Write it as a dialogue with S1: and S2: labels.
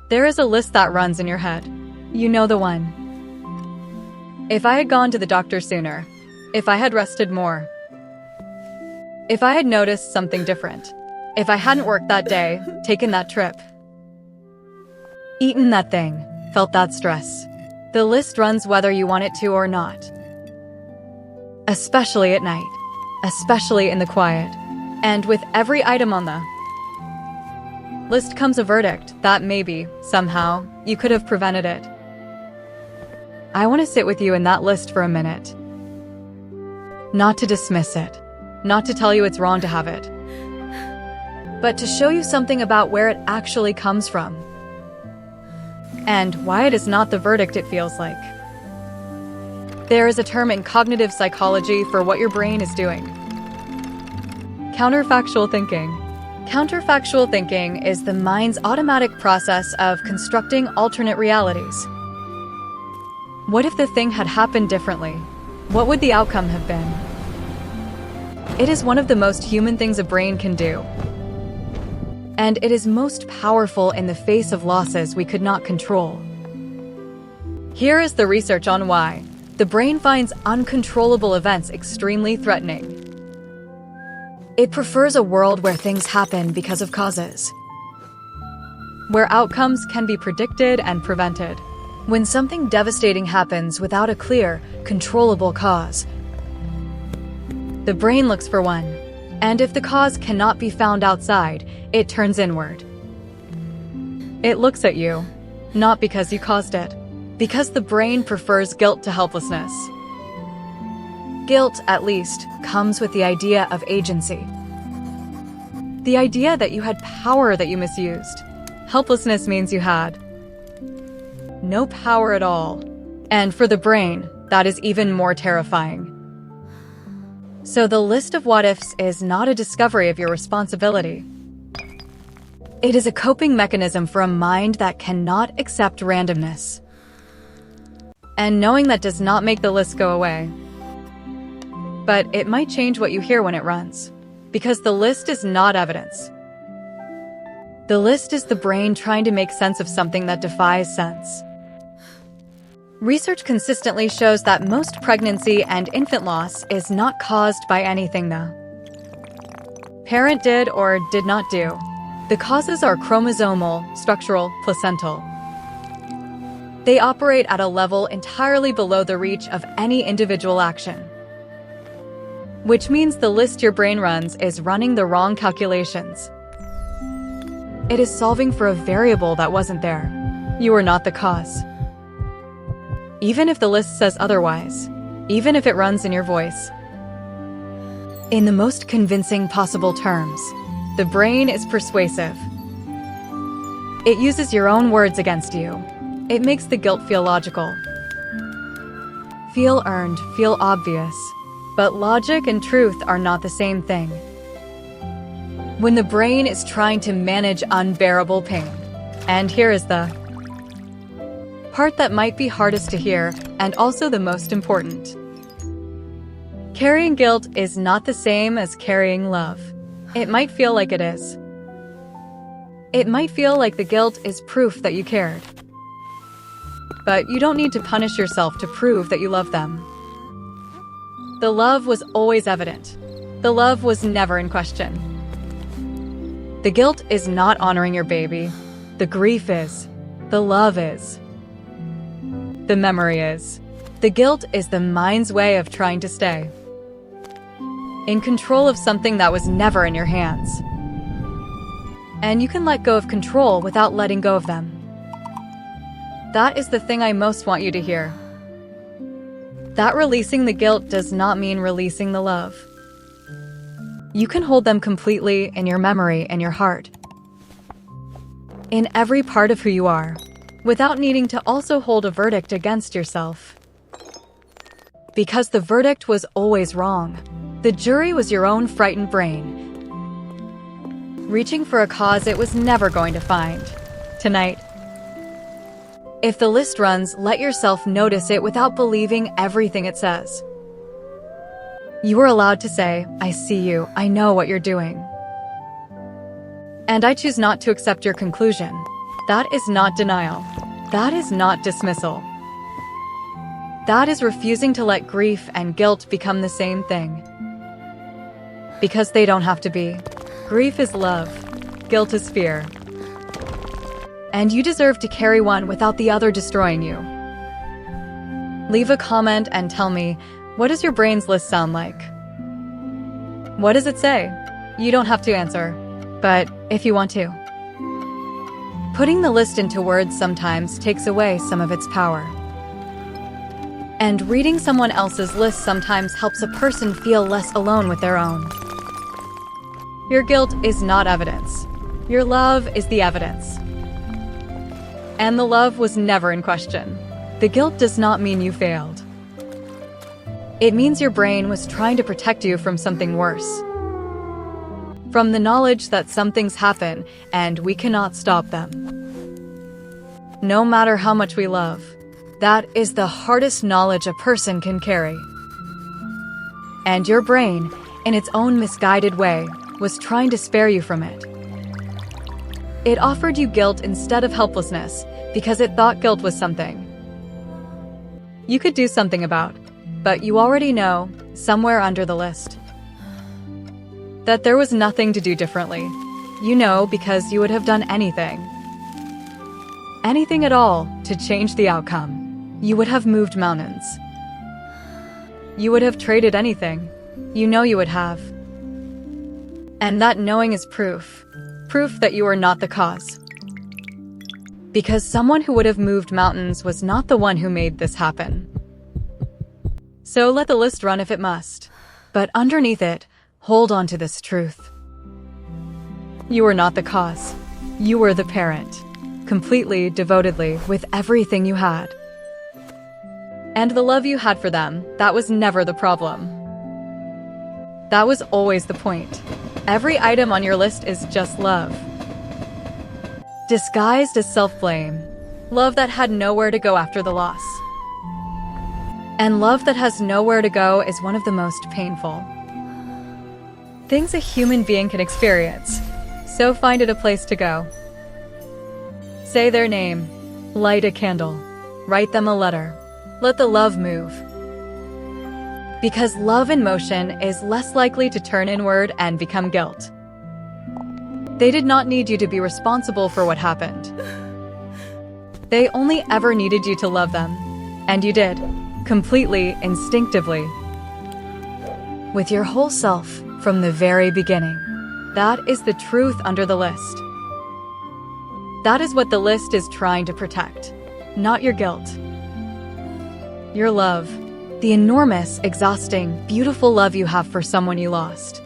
S1: There is a list that runs in your head. You know the one. If I had gone to the doctor sooner, if I had rested more, if I had noticed something different, if I hadn't worked that day, taken that trip, eaten that thing, felt that stress. The list runs whether you want it to or not. Especially at night, especially in the quiet. And with every item on the list comes a verdict that maybe, somehow, you could have prevented it. I want to sit with you in that list for a minute. Not to dismiss it, not to tell you it's wrong to have it, but to show you something about where it actually comes from and why it is not the verdict it feels like. There is a term in cognitive psychology for what your brain is doing. Counterfactual thinking. Counterfactual thinking is the mind's automatic process of constructing alternate realities. What if the thing had happened differently? What would the outcome have been? It is one of the most human things a brain can do. And it is most powerful in the face of losses we could not control. Here is the research on why the brain finds uncontrollable events extremely threatening. It prefers a world where things happen because of causes, where outcomes can be predicted and prevented. When something devastating happens without a clear, controllable cause, the brain looks for one. And if the cause cannot be found outside, it turns inward. It looks at you, not because you caused it, because the brain prefers guilt to helplessness. Guilt, at least, comes with the idea of agency. The idea that you had power that you misused. Helplessness means you had no power at all. And for the brain, that is even more terrifying. So the list of what-ifs is not a discovery of your responsibility. It is a coping mechanism for a mind that cannot accept randomness. And knowing that does not make the list go away. But it might change what you hear when it runs. Because the list is not evidence. The list is the brain trying to make sense of something that defies sense. Research consistently shows that most pregnancy and infant loss is not caused by anything the parent did or did not do. The causes are chromosomal, structural, placental. They operate at a level entirely below the reach of any individual action. Which means the list your brain runs is running the wrong calculations. It is solving for a variable that wasn't there. You are not the cause. Even if the list says otherwise, even if it runs in your voice. In the most convincing possible terms, the brain is persuasive. It uses your own words against you. It makes the guilt feel logical. Feel earned, feel obvious. But logic and truth are not the same thing. When the brain is trying to manage unbearable pain, and here is the part that might be hardest to hear, and also the most important. Carrying guilt is not the same as carrying love. It might feel like it is. It might feel like the guilt is proof that you cared. But you don't need to punish yourself to prove that you love them. The love was always evident. The love was never in question. The guilt is not honoring your baby. The grief is. The love is. The memory is. The guilt is the mind's way of trying to stay in control of something that was never in your hands. And you can let go of control without letting go of them. That is the thing I most want you to hear. That releasing the guilt does not mean releasing the love. You can hold them completely in your memory and your heart. In every part of who you are, without needing to also hold a verdict against yourself. Because the verdict was always wrong. The jury was your own frightened brain, reaching for a cause it was never going to find. Tonight, if the list runs, let yourself notice it without believing everything it says. You are allowed to say, I see you, I know what you're doing. And I choose not to accept your conclusion. That is not denial. That is not dismissal. That is refusing to let grief and guilt become the same thing. Because they don't have to be. Grief is love. Guilt is fear. And you deserve to carry one without the other destroying you. Leave a comment and tell me, what does your brain's list sound like? What does it say? You don't have to answer, but if you want to. Putting the list into words sometimes takes away some of its power. And reading someone else's list sometimes helps a person feel less alone with their own. Your guilt is not evidence. Your love is the evidence. And the love was never in question. The guilt does not mean you failed. It means your brain was trying to protect you from something worse. From the knowledge that some things happen and we cannot stop them. No matter how much we love, that is the hardest knowledge a person can carry. And your brain, in its own misguided way, was trying to spare you from it. It offered you guilt instead of helplessness because it thought guilt was something you could do something about, but you already know, somewhere under the list, that there was nothing to do differently. You know because you would have done anything. Anything at all to change the outcome. You would have moved mountains. You would have traded anything. You know you would have. And that knowing is proof. Proof that you are not the cause. Because someone who would have moved mountains was not the one who made this happen. So let the list run if it must. But underneath it, hold on to this truth. You were not the cause. You were the parent. Completely, devotedly, with everything you had. And the love you had for them, that was never the problem. That was always the point. Every item on your list is just love. Disguised as self-blame. Love that had nowhere to go after the loss. And love that has nowhere to go is one of the most painful things a human being can experience. So find it a place to go. Say their name. Light a candle. Write them a letter. Let the love move. Because love in motion is less likely to turn inward and become guilt. They did not need you to be responsible for what happened. They only ever needed you to love them. And you did. Completely, instinctively. With your whole self, from the very beginning. That is the truth under the list. That is what the list is trying to protect. Not your guilt. Your love. The enormous, exhausting, beautiful love you have for someone you lost.